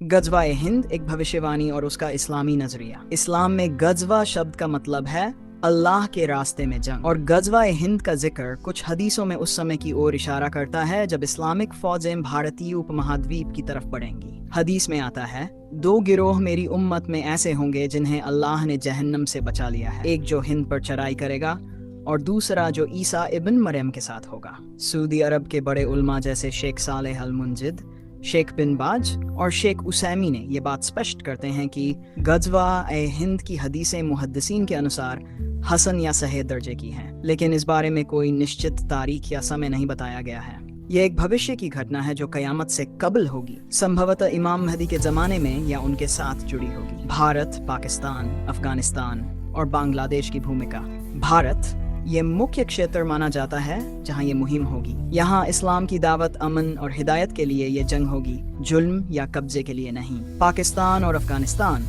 गज़वा हिंद एक भविष्यवाणी और उसका इस्लामी नजरिया। इस्लाम में गज़वा शब्द का मतलब है अल्लाह के रास्ते में जंग, और गज़वा हिंद का जिक्र कुछ हदीसों में उस समय की ओर इशारा करता है जब इस्लामिक फौजें भारतीय उपमहाद्वीप की तरफ बढ़ेंगी। हदीस में आता है, दो गिरोह मेरी उम्मत में ऐसे होंगे जिन्हें अल्लाह ने जहन्नम से बचा लिया है, एक जो हिंद पर चढ़ाई करेगा और दूसरा जो ईसा इब्न मरियम के साथ होगा। सऊदी अरब के बड़े उलमा जैसे शेख सालेह अल मुंजिद, शेख बिन बाज और शेख उसैमी ने ये बात स्पष्ट करते हैं कि गज़वा हिंद की हदीसें मुहद्दिसीन के अनुसार हसन या सही दर्जे की हैं, लेकिन इस बारे में कोई निश्चित तारीख या समय नहीं बताया गया है। यह एक भविष्य की घटना है जो कयामत से कबल होगी, संभवतः इमाम महदी के ज़माने में या उनके साथ जुड़ी होगी। भारत, पाकिस्तान, अफगानिस्तान और बांग्लादेश की भूमिका। भारत ये मुख्य क्षेत्र माना जाता है जहां ये मुहिम होगी। यहाँ इस्लाम की दावत, अमन और हिदायत के लिए ये जंग होगी, जुल्म या कब्जे के लिए नहीं। पाकिस्तान और अफगानिस्तान,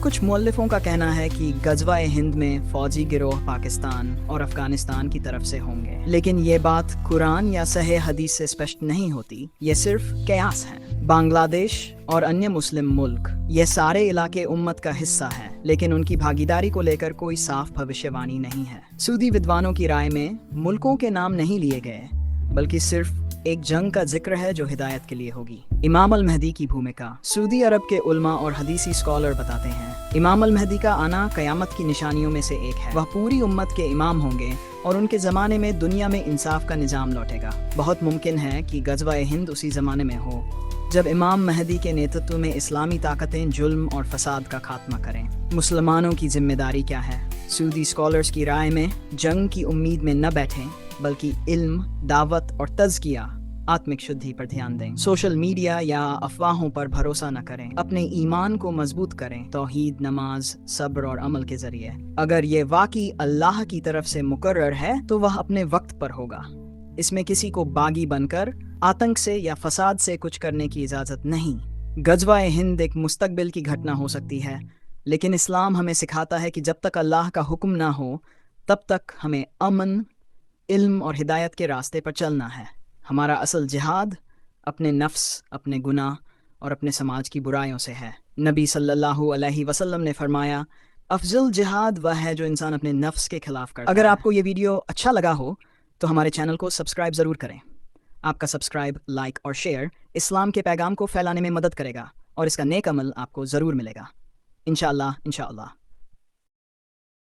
कुछ मुअल्लिफों का कहना है कि गज़वा हिंद में फौजी गिरोह पाकिस्तान और अफगानिस्तान की तरफ से होंगे, लेकिन ये बात कुरान या सही हदीस से स्पष्ट नहीं होती, ये सिर्फ कयास है। बांग्लादेश और अन्य मुस्लिम मुल्क, ये सारे इलाके उम्मत का हिस्सा हैं, लेकिन उनकी भागीदारी को लेकर कोई साफ भविष्यवाणी नहीं है। सऊदी विद्वानों की राय में मुल्कों के नाम नहीं लिए गए, बल्कि सिर्फ एक जंग का जिक्र है जो हिदायत के लिए होगी। इमाम अल महदी की भूमिका। सऊदी अरब के उलमा और हदीसी स्कॉलर बताते हैं, इमाम अल महदी का आना कयामत की निशानियों में से एक है। वह पूरी उम्मत के इमाम होंगे और उनके ज़माने में दुनिया में इंसाफ का निज़ाम लौटेगा। बहुत मुमकिन है कि गज़वा हिंद उसी ज़माने में हो जब इमाम महदी के नेतृत्व में इस्लामी ताकतें जुल्म और फसाद का खात्मा करें। मुसलमानों की जिम्मेदारी क्या है? सऊदी स्कॉलर्स की राय में जंग की उम्मीद में न बैठें, बल्कि इल्म, दावत और तज़किया, आत्मिक शुद्धि पर ध्यान दें। सोशल मीडिया या अफवाहों पर भरोसा न करें। अपने ईमान को मजबूत करें, तौहीद, नमाज, सब्र और अमल के जरिए। अगर ये वाकई अल्लाह की तरफ से मुकर्रर है तो वह अपने वक्त पर होगा। इसमें किसी को बागी बनकर आतंक से या फसाद से कुछ करने की इजाज़त नहीं। गज़वा हिंद एक मुस्तकबिल की घटना हो सकती है, लेकिन इस्लाम हमें सिखाता है कि जब तक अल्लाह का हुक्म ना हो तब तक हमें अमन, इल्म और हिदायत के रास्ते पर चलना है। हमारा असल जिहाद अपने नफ्स, अपने गुनाह और अपने समाज की बुराइयों से है। नबी सल्लल्लाहु अलैहि वसल्लम ने फरमाया, अफजल जिहाद वह है जो इंसान अपने नफ्स के खिलाफ करता है। अगर आपको ये वीडियो अच्छा लगा हो तो हमारे चैनल को सब्सक्राइब ज़रूर करें। आपका सब्सक्राइब, लाइक और शेयर इस्लाम के पैगाम को फैलाने में मदद करेगा और इसका नेक अमल आपको ज़रूर मिलेगा। इंशाअल्लाह।